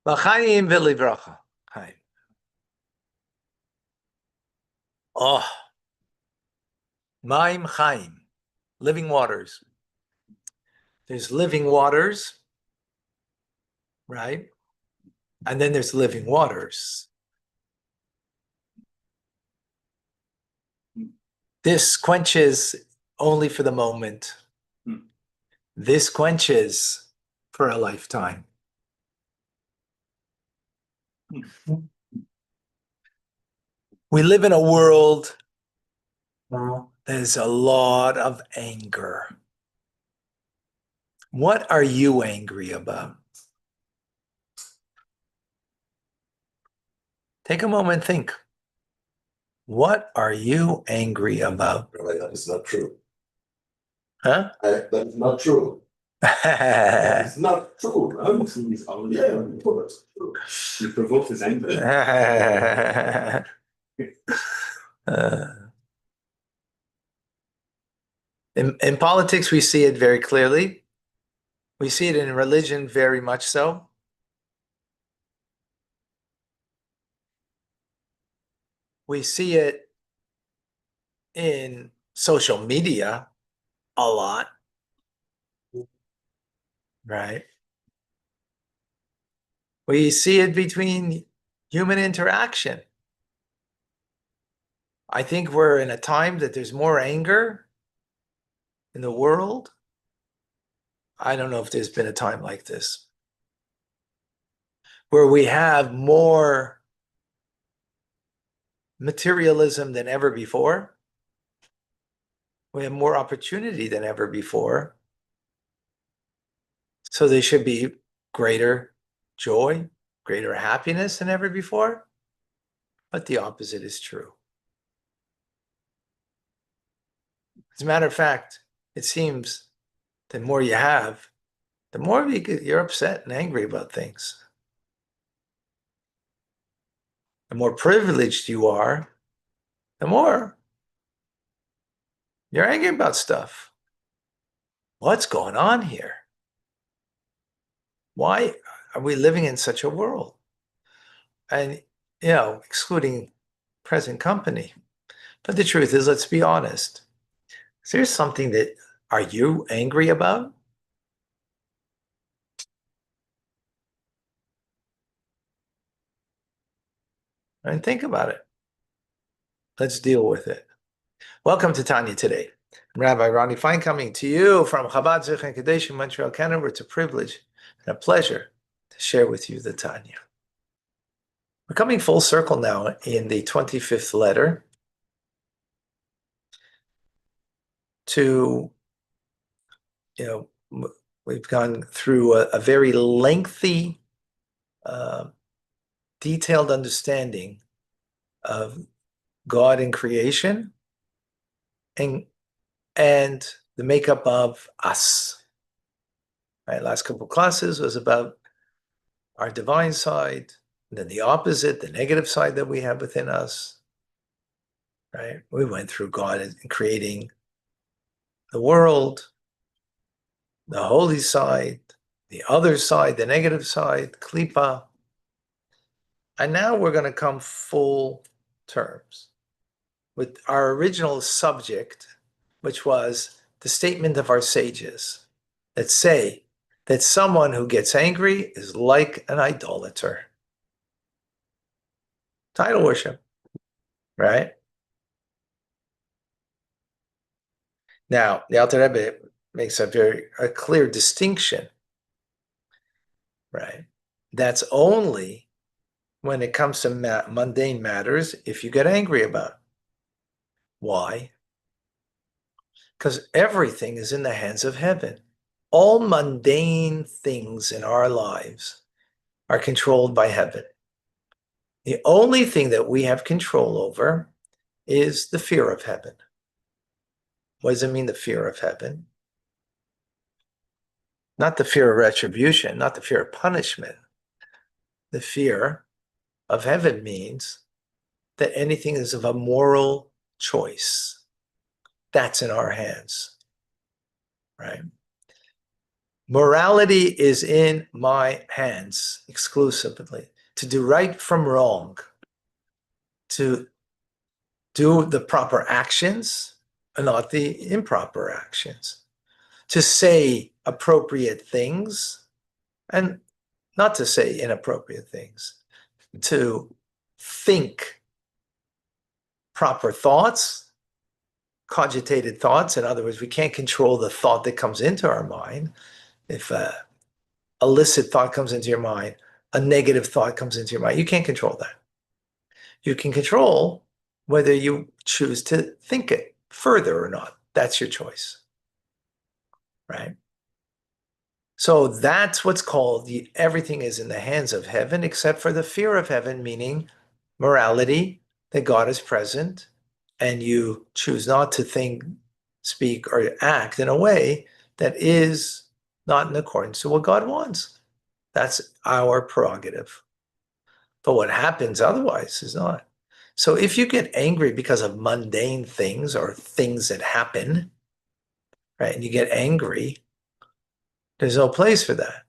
L'chaim v'livracha. Chaim. Oh, Maim Chaim, living waters. There's living waters, right? And then there's living waters. This quenches only for the moment. This quenches for a lifetime. We live in a world there's a lot of anger. What are you angry about? Take a moment and think. What are you angry about? It's not true. Huh? That's not true. It's not true. You provoked his anger. In politics, we see it very clearly. We see it in religion very much so. We see it in social media a lot, right? We see it between human interaction. I think we're in a time that there's more anger in the world. I don't know if there's been a time like this, where we have more materialism than ever before. We have more opportunity than ever before. So there should be greater joy, greater happiness than ever before. But the opposite is true. As a matter of fact, it seems the more you have, the more you're upset and angry about things. The more privileged you are, the more you're angry about stuff. What's going on here? Why are we living in such a world? And, excluding present company. But the truth is, let's be honest. Is there something that are you angry about? And think about it. Let's deal with it. Welcome to Tanya today. I'm Rabbi Ronnie Fine coming to you from Chabad Zich Kadesh in Montreal, Canada. It's a privilege and a pleasure to share with you the Tanya. We're coming full circle now in the 25th letter to, we've gone through a very lengthy, detailed understanding of God in creation and the makeup of us. Right? Last couple of classes was about our divine side, and then the opposite, the negative side that we have within us. Right? We went through God in creating the world, the holy side, the other side, the negative side, klipa. And now we're going to come full terms with our original subject, which was the statement of our sages that say that someone who gets angry is like an idolater. Title worship, right? Now, the Alter Rebbe makes a clear distinction, right? That's only when it comes to mundane matters if you get angry about it. Why? Because everything is in the hands of heaven. All mundane things in our lives are controlled by heaven. The only thing that we have control over is the fear of heaven. What does it mean, the fear of heaven? Not the fear of retribution, not the fear of punishment. The fear of heaven means that anything is of a moral choice. That's in our hands, right? Morality is in my hands exclusively to do right from wrong, to do the proper actions and not the improper actions, to say appropriate things and not to say inappropriate things, to think proper thoughts, cogitated thoughts. In other words, we can't control the thought that comes into our mind. If a illicit thought comes into your mind, a negative thought comes into your mind, you can't control that. You can control whether you choose to think it further or not. That's your choice, right? So that's what's called everything is in the hands of heaven except for the fear of heaven, meaning morality, that God is present, and you choose not to think, speak, or act in a way that is not in accordance to what God wants. That's our prerogative. But what happens otherwise is not. So if you get angry because of mundane things or things that happen, right, and you get angry, there's no place for that.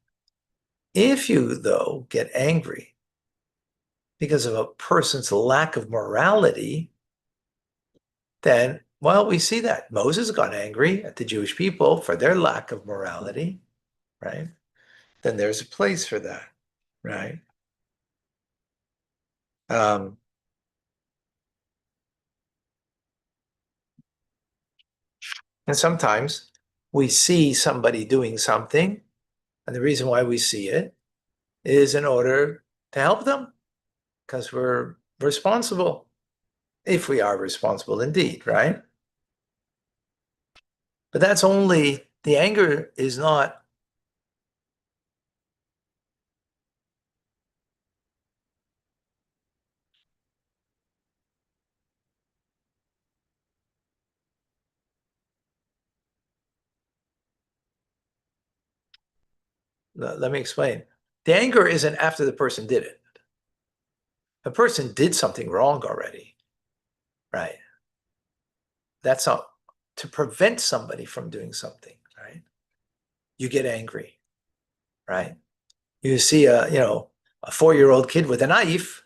If you, though, get angry because of a person's lack of morality, then, well, we see that. Moses got angry at the Jewish people for their lack of morality, right? Then there's a place for that, right? Um, and sometimes we see somebody doing something, and the reason why we see it is in order to help them, because we're responsible, if we are responsible indeed, right? But that's only, the anger is not, let me explain. The anger isn't after the person did it. The person did something wrong already, right? That's not to prevent somebody from doing something, right? You get angry, right? You see a 4-year-old kid with a knife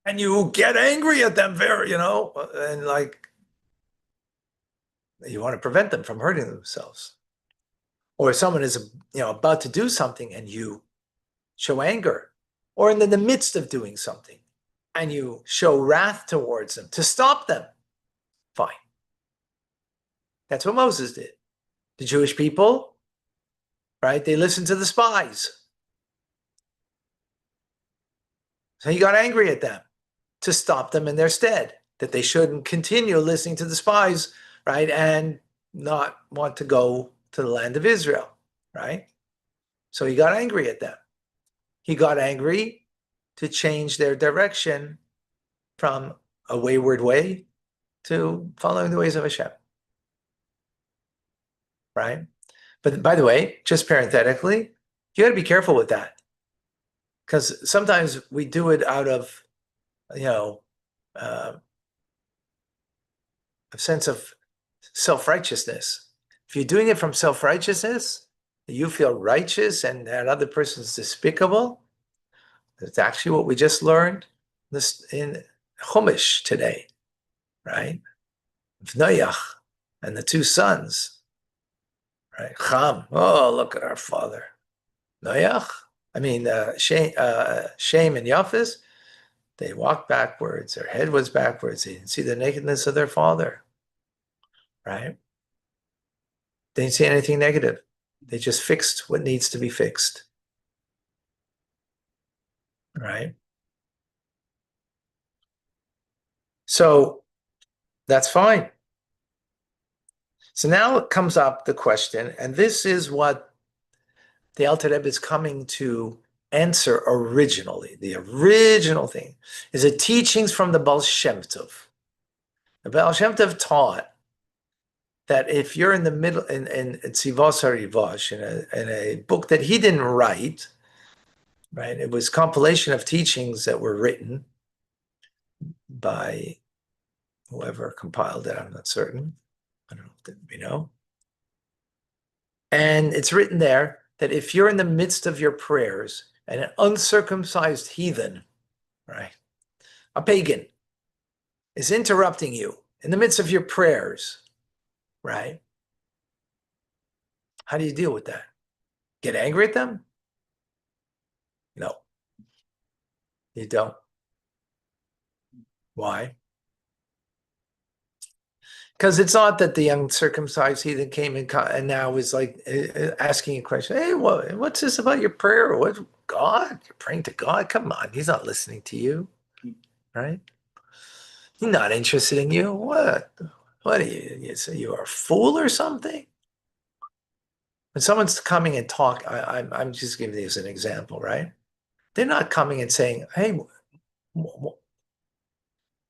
and you get angry at them and like you want to prevent them from hurting themselves. Or someone is about to do something and you show anger, or in the midst of doing something and you show wrath towards them to stop them. Fine. That's what Moses did. The Jewish people, right? They listened to the spies. So he got angry at them to stop them in their stead, that they shouldn't continue listening to the spies, right? And not want to go to the land of Israel, right? So he got angry at them. He got angry to change their direction from a wayward way to following the ways of Hashem, right? But by the way, just parenthetically, you got to be careful with that, because sometimes we do it out of, uh, a sense of self-righteousness. If you're doing it from self-righteousness, you feel righteous and that other person's despicable. It's actually what we just learned this in Chumash today, right? Noach and the two sons, right? Cham, oh, look at our father. Noach, Shem and Yafis, they walked backwards. Their head was backwards. They didn't see the nakedness of their father, right? They didn't see anything negative. They just fixed what needs to be fixed, right? So that's fine. So now it comes up the question, and this is what the Alter Rebbe is coming to answer originally. The original thing is the teachings from the Baal Shem Tov. The Baal Shem Tov taught that if you're in the middle, in Tzivos HaRivash, in a book that he didn't write, right? It was compilation of teachings that were written by whoever compiled it, I'm not certain. I don't know if we know. And it's written there that if you're in the midst of your prayers and an uncircumcised heathen, right, a pagan, is interrupting you in the midst of your prayers, right? How do you deal with that? Get angry at them? No, you don't. Why? Because it's not that the uncircumcised heathen came and now is like asking a question. Hey, what's this about your prayer? What God? You're praying to God? Come on, He's not listening to you, right? He's not interested in you. What? What are you? You say you are a fool or something? When someone's coming and talk, I'm just giving this an example, right? They're not coming and saying, "Hey,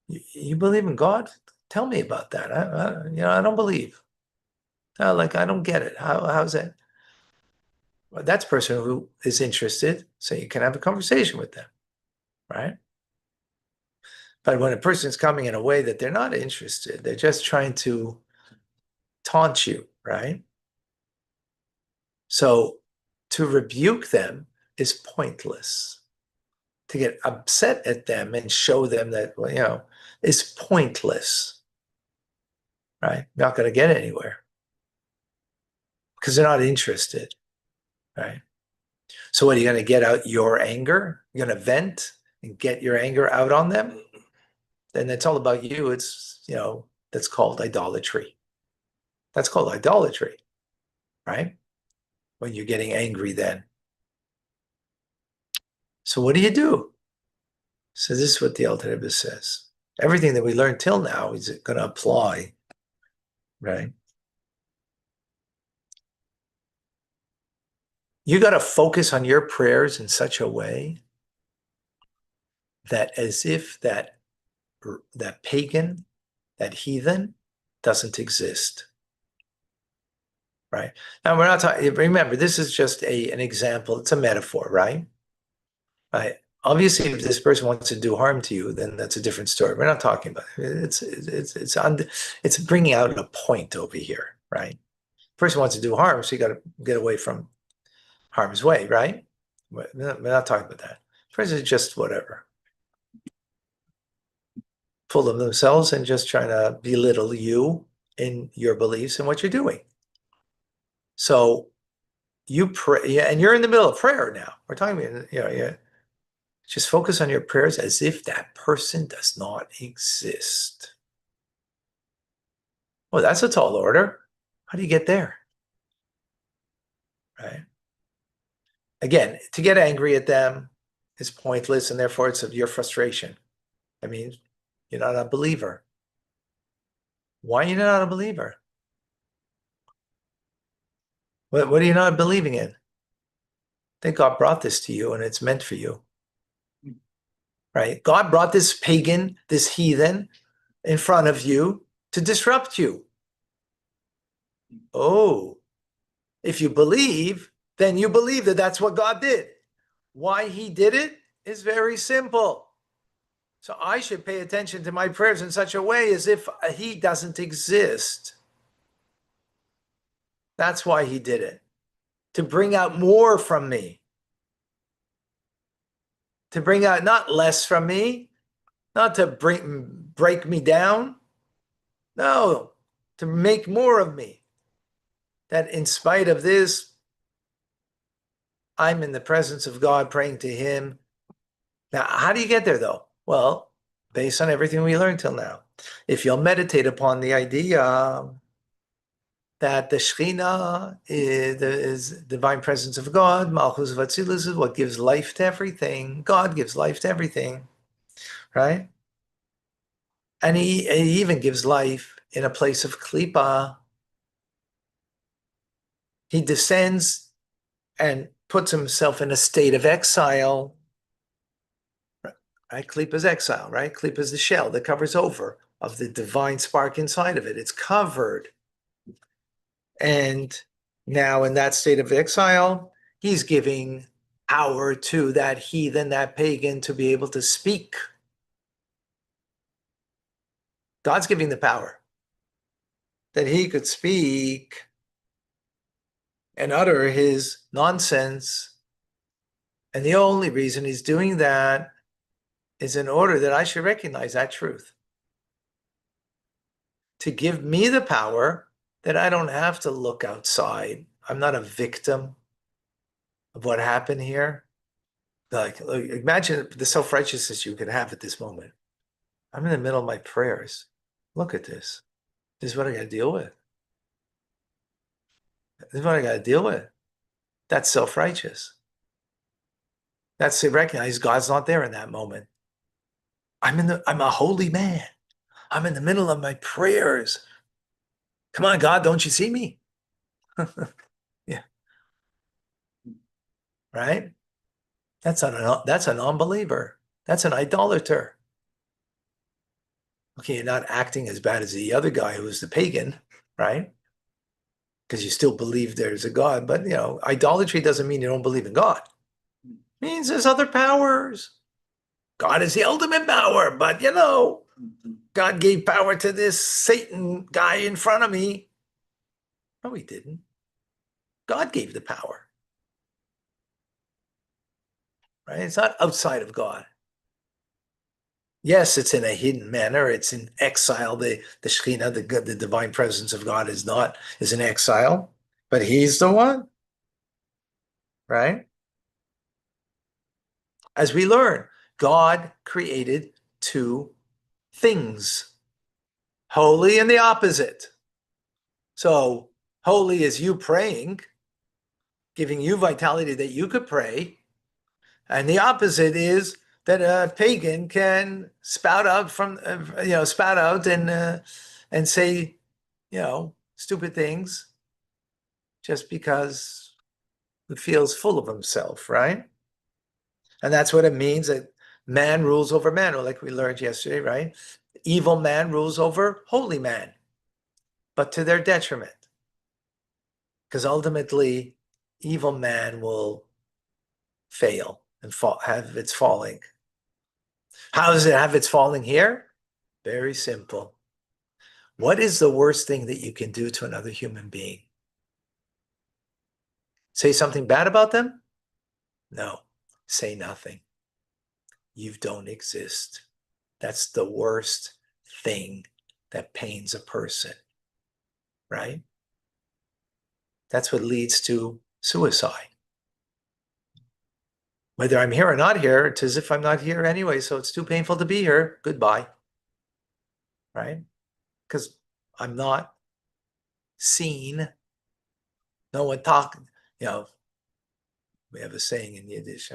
you believe in God? Tell me about that. I don't believe. I don't get it. How's that?" Well, that's a person who is interested, so you can have a conversation with them, right? But when a person's coming in a way that they're not interested, they're just trying to taunt you, right? So to rebuke them is pointless. To get upset at them and show them that, well, is pointless, right? Not going to get anywhere because they're not interested, right? So what, are you going to get out your anger? You're going to vent and get your anger out on them? Then it's all about you. It's, that's called idolatry. That's called idolatry, right? When you're getting angry then. So what do you do? So this is what the Alter Rebbe says. Everything that we learned till now is going to apply, right? You got to focus on your prayers in such a way that as if that pagan, that heathen doesn't exist, right? Now we're not talking, remember, this is just an example. It's a metaphor, right? Right. Obviously, if this person wants to do harm to you, then that's a different story. We're not talking about it. It's bringing out a point over here, right? Person wants to do harm, so you got to get away from harm's way, right? We're not talking about that. Person is just whatever, full of themselves and just trying to belittle you in your beliefs and what you're doing. So you pray, and you're in the middle of prayer now. We're talking about, just focus on your prayers as if that person does not exist. Well, that's a tall order. How do you get there? Right? Again, to get angry at them is pointless, and therefore it's of your frustration. I mean, you're not a believer. Why are you not a believer? What are you not believing in? I think God brought this to you and it's meant for you. Right? God brought this pagan, this heathen in front of you to disrupt you. Oh, if you believe, then you believe that that's what God did. Why He did it is very simple. So I should pay attention to my prayers in such a way as if He doesn't exist. That's why He did it. To bring out more from me. To bring out not less from me, not to break me down. No, to make more of me. That in spite of this, I'm in the presence of God praying to Him. Now, how do you get there though? Well, based on everything we learned till now. If you'll meditate upon the idea that the Shekhinah is divine presence of God, Malchus Vatzilus is what gives life to everything. God gives life to everything, right? And he even gives life in a place of Klippa. He descends and puts himself in a state of exile. Right? Klippa is exile, right? Klippa is the shell that covers over of the divine spark inside of it. It's covered. And now in that state of exile, he's giving power to that heathen, that pagan, to be able to speak. God's giving the power that he could speak and utter his nonsense. And the only reason he's doing that is in order that I should recognize that truth. To give me the power that I don't have to look outside. I'm not a victim of what happened here. Like, imagine the self-righteousness you could have at this moment. I'm in the middle of my prayers. Look at this. This is what I got to deal with. This is what I got to deal with. That's self-righteous. That's to recognize God's not there in that moment. I'm a holy man. I'm in the middle of my prayers. Come on, God, don't you see me? Yeah. Right? That's a non-believer. That's an idolater. Okay, you're not acting as bad as the other guy who was the pagan, right? Because you still believe there's a God. But idolatry doesn't mean you don't believe in God. It means there's other powers. God is the ultimate power, but God gave power to this Satan guy in front of me. No, he didn't. God gave the power. Right? It's not outside of God. Yes, it's in a hidden manner. It's in exile. The Shekhinah, the divine presence of God is in exile, but he's the one, right? As we learn, God created two things, holy and the opposite. So holy is you praying, giving you vitality that you could pray. And the opposite is that a pagan can spout out and say, stupid things just because he feels full of himself, right? And that's what it means that man rules over man, or like we learned yesterday, right? Evil man rules over holy man, but to their detriment. Because ultimately, evil man will fail and have its falling. How does it have its falling here? Very simple. What is the worst thing that you can do to another human being? Say something bad about them? No, say nothing. You don't exist. That's the worst thing that pains a person, right? That's what leads to suicide. Whether I'm here or not here, it's as if I'm not here anyway, so it's too painful to be here. Goodbye, right? Because I'm not seen. No one talking. We have a saying in Yiddish,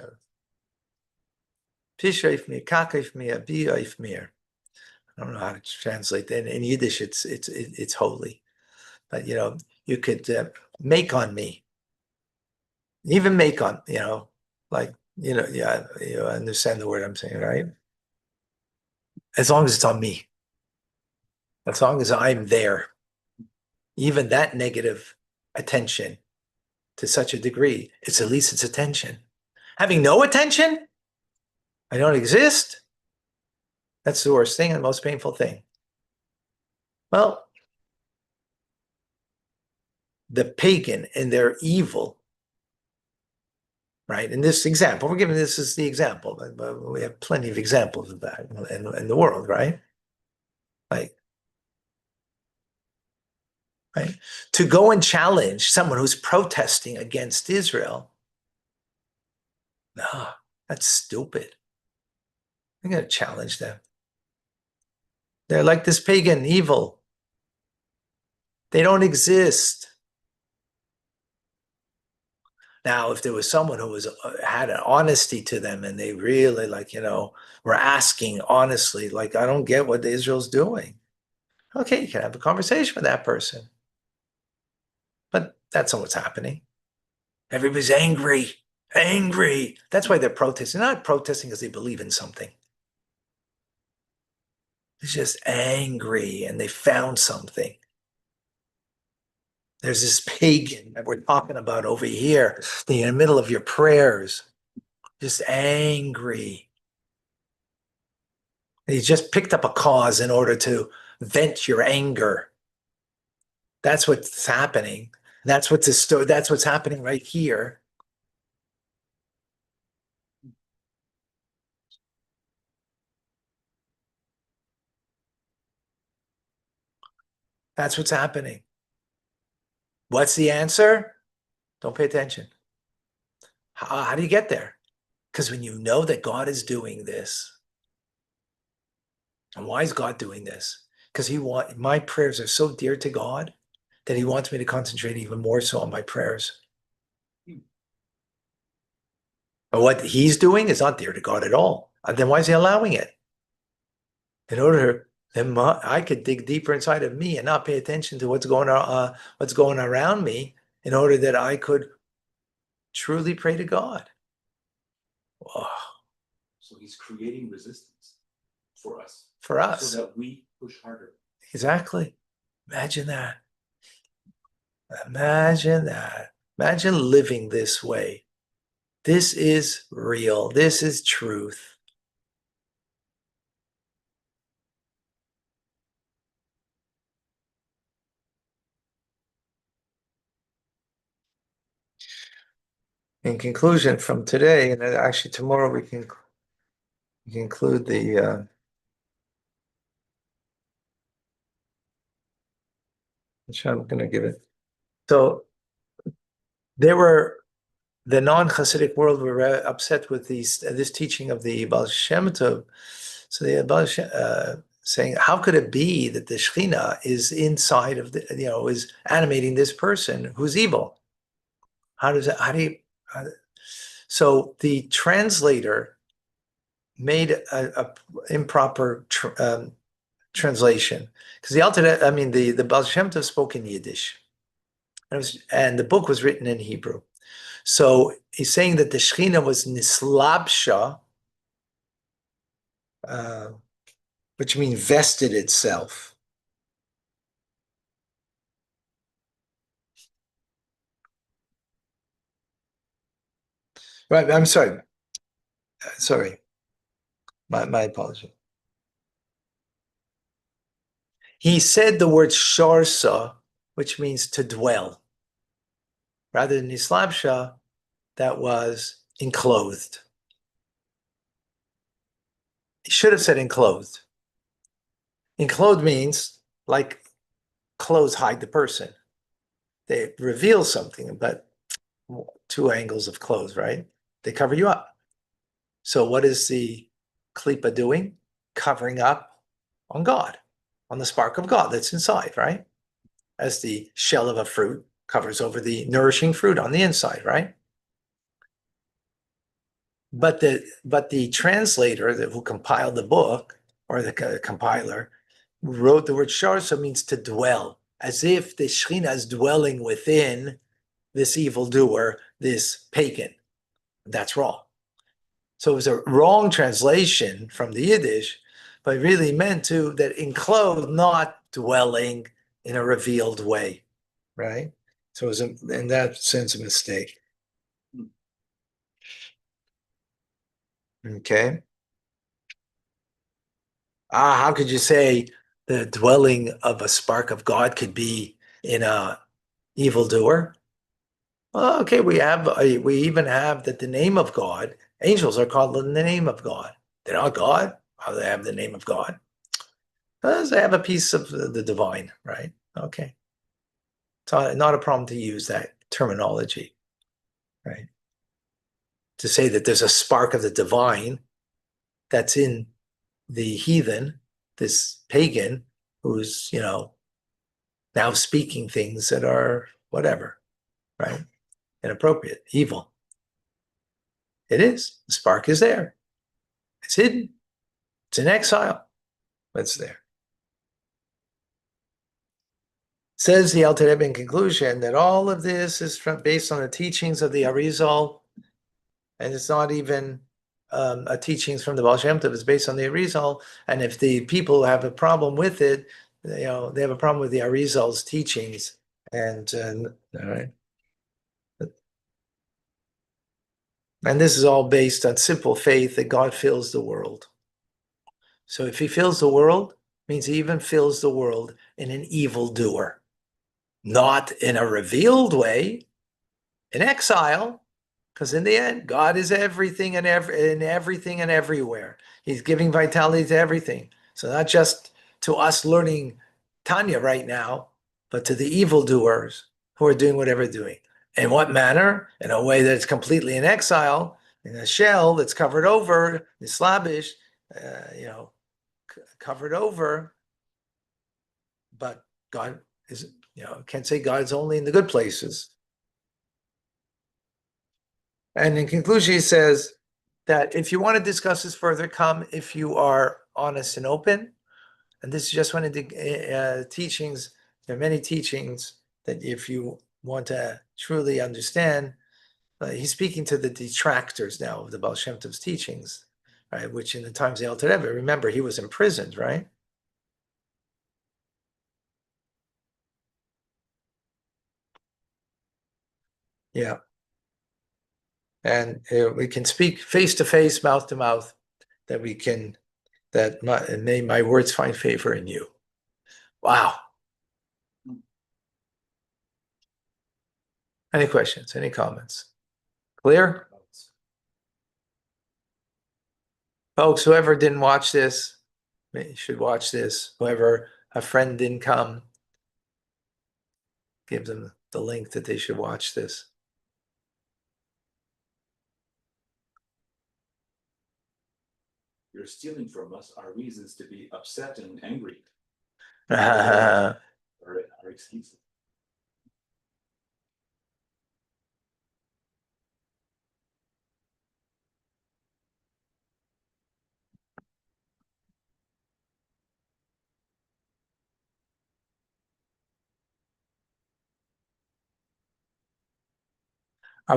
Pishaif mir, kakaif mir, biyaif mir. I don't know how to translate that. In Yiddish, it's holy. But you could make on me, even make on, yeah, you understand the word I'm saying, right? As long as it's on me, as long as I'm there, even that negative attention to such a degree, it's at least it's attention. Having no attention, I don't exist. That's the worst thing and the most painful thing. Well, the pagan and their evil, right? In this example, we're giving this as the example, but we have plenty of examples of that in the world, right? Like, right? To go and challenge someone who's protesting against Israel, no, that's stupid. I'm going to challenge them. They're like this pagan evil. They don't exist. Now, if there was someone who had an honesty to them and they really were asking honestly, like, I don't get what Israel's doing. Okay, you can have a conversation with that person. But that's not what's happening. Everybody's angry. That's why they're protesting. They're not protesting because they believe in something. It's just angry and they found something. There's this pagan that we're talking about over here, in the middle of your prayers, just angry. And you just picked up a cause in order to vent your anger. That's what's happening. That's what's a story. That's what's happening right here. That's what's happening. What's the answer? Don't pay attention. How do you get there? Because when you know that God is doing this, and why is God doing this? Because my prayers are so dear to God that He wants me to concentrate even more so on my prayers. But what He's doing is not dear to God at all. Then why is He allowing it? In order, then I could dig deeper inside of me and not pay attention to what's going on, what's going around me, in order that I could truly pray to God. Whoa. So He's creating resistance for us. For us. So that we push harder. Exactly. Imagine that. Imagine that. Imagine living this way. This is real. This is truth. In conclusion, from today, and actually tomorrow we can include the which I'm going to give it. So there were the non-Hasidic world were upset with this teaching of the Baal Shem Tov. So the Baal Shem, saying, how could it be that the Shekhinah is inside of the, is animating this person who's evil? How does that? How do you? So the translator made a improper translation, because the Baal Shem Tov spoke in Yiddish, and the book was written in Hebrew. So he's saying that the Shekhinah was nislabsha, which means vested itself. Right, I'm sorry. Sorry. My apology. He said the word sharsa, which means to dwell, rather than nislabsha, that was enclosed. He should have said enclosed. Enclosed means like clothes hide the person. They reveal something, but two angles of clothes, right? They cover you up. So what is the klipa doing? Covering up on God, on the spark of God that's inside, right? As the shell of a fruit covers over the nourishing fruit on the inside, right? But the translator who compiled the book, or the compiler, wrote the word sharsa, means to dwell, as if the Shekhinah is dwelling within this evildoer, this pagan. That's wrong. So it was a wrong translation from the Yiddish, but it really meant to that enclosed, not dwelling in a revealed way, right? So it was, in that sense, a mistake. Okay. How could you say the dwelling of a spark of God could be in a evildoer? Well, okay, we even have that the name of God, angels are called in the name of God. They're not God. How do they have the name of God? Because they have a piece of the divine, right? Okay. It's not a problem to use that terminology, right? To say that there's a spark of the divine that's in the heathen, this pagan, who's, now speaking things that are whatever, right? Inappropriate, evil. It is. The spark is there. It's hidden. It's in exile. But it's there. Says the Alter Rebbe in conclusion that all of this is based on the teachings of the Arizal, and it's not even a teachings from the Baal Shem Tov. It's based on the Arizal, and if the people have a problem with it, they have a problem with the Arizal's teachings, and all right. And this is all based on simple faith that God fills the world. So if He fills the world, it means He even fills the world in an evildoer. not in a revealed way, in exile, because in the end, God is everything and in everything and everywhere. He's giving vitality to everything. So not just to us learning Tanya right now, but to the evildoers who are doing whatever they're doing. In what manner? In a way that's completely in exile, in a shell that's covered over, is slavish, covered over. But God is, can't say God's only in the good places. And in conclusion, he says that if you want to discuss this further, come if you are honest and open. And this is just one of the teachings. There are many teachings that if you want to truly understand, he's speaking to the detractors now of the Baal Shem Tov's teachings, right? Which in the times of the Alter Rebbe, remember, he was imprisoned, right? Yeah. And we can speak face to face, mouth to mouth, that we can, may my words find favor in you. Wow. Any questions? Any comments? Clear? Folks, whoever didn't watch this, should watch this. Whoever a friend didn't come, give them the link that they should watch this. You're stealing from us our reasons to be upset and angry. Are Our excuses.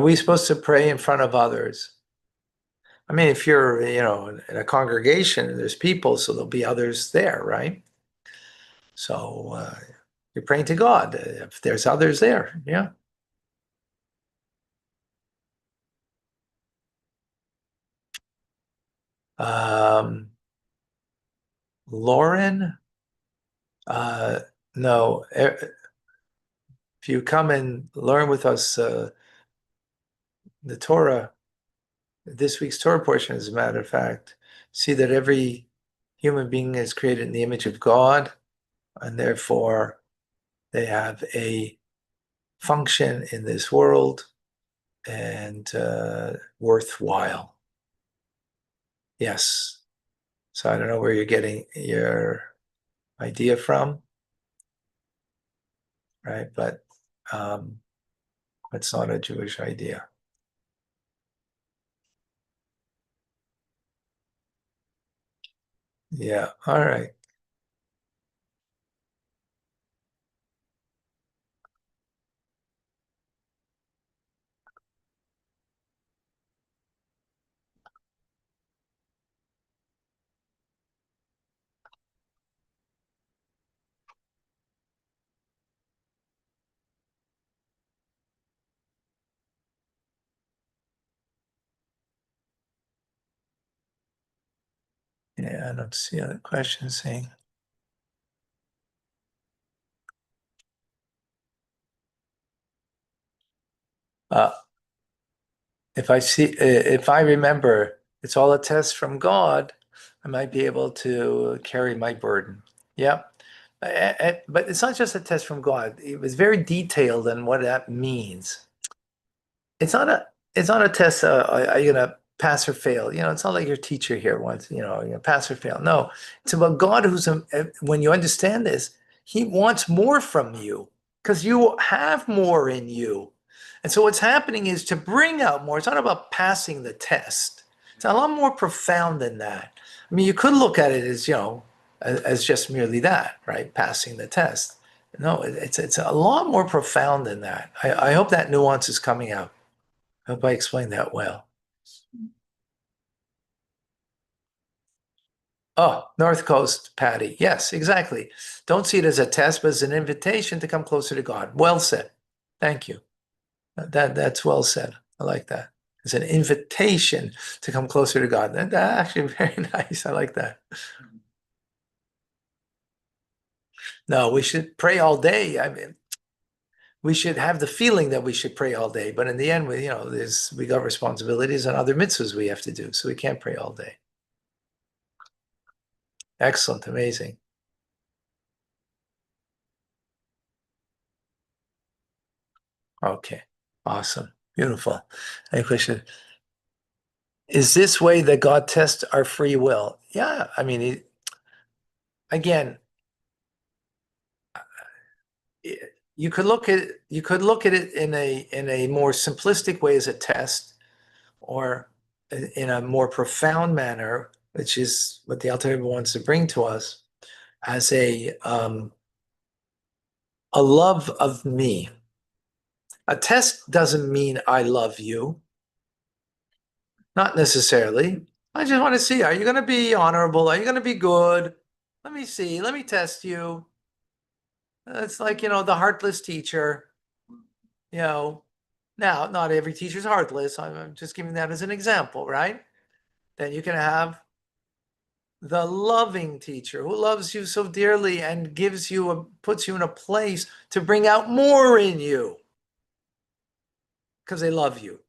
we supposed to pray in front of others? I mean, if you're, in a congregation, there's people, so there'll be others there, right? So you're praying to God if there's others there. Yeah. Lauren, no. If you come and learn with us the Torah, this week's Torah portion, as a matter of fact, see that every human being is created in the image of God, and therefore they have a function in this world and worthwhile. Yes. So I don't know where you're getting your idea from, right? But it's not a Jewish idea. Yeah. All right. Yeah, I don't see other questions saying. If I remember, it's all a test from God, I might be able to carry my burden. Yeah. But it's not just a test from God. It was very detailed on what that means. It's not a test. Are you gonna pass or fail? It's not like your teacher here wants. You're gonna pass or fail. No, it's about God who's. When you understand this, He wants more from you because you have more in you. And so what's happening is to bring out more. It's not about passing the test. It's a lot more profound than that. I mean, you could look at it as as just merely that, right? Passing the test. No, it's a lot more profound than that. I hope that nuance is coming out. I hope I explained that well. Oh, North Coast, Patty. Yes, exactly. Don't see it as a test, but as an invitation to come closer to God. Well said. Thank you. That's well said. I like that. It's an invitation to come closer to God. That actually very nice. I like that. No, we should pray all day. I mean, we should have the feeling that we should pray all day, but in the end, we got responsibilities and other mitzvahs we have to do, so we can't pray all day. Excellent, amazing. Okay, awesome, beautiful. Any question? Is this way that God tests our free will? Yeah, I mean, again, you could look at it in a more simplistic way as a test, or in a more profound manner, which is what the Alter Rebbe wants to bring to us, as a love of me. A test doesn't mean I love you. Not necessarily. I just want to see, are you going to be honorable? Are you going to be good? Let me see. Let me test you. It's like, the heartless teacher. Now, not every teacher's heartless. I'm just giving that as an example, right? Then you can have the loving teacher who loves you so dearly and puts you in a place to bring out more in you because they love you.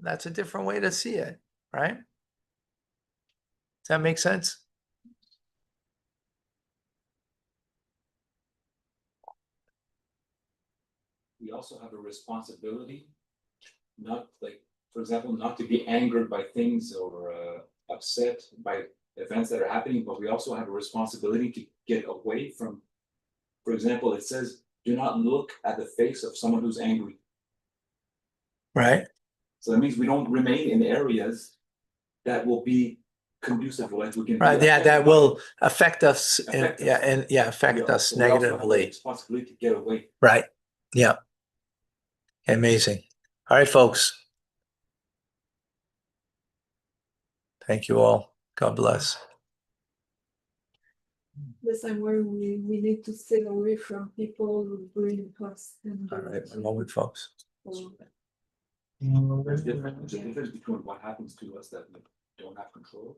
That's a different way to see it, right? Does that make sense? We also have a responsibility, not like, for example, not to be angered by things or upset by events that are happening, but we also have a responsibility to get away from, for example, it says, do not look at the face of someone who's angry. Right. So that means we don't remain in areas that will be conducive, like we can. Right. Yeah, that will affect us. Affect us. Affect us So we also have a negatively. responsibility to get away. Right. Yeah. Amazing. All right, folks. Thank you all. God bless. Yes, I'm where we need to stay away from people who bring us. And All right, one moment, folks. There's a difference between what happens to us that we don't have control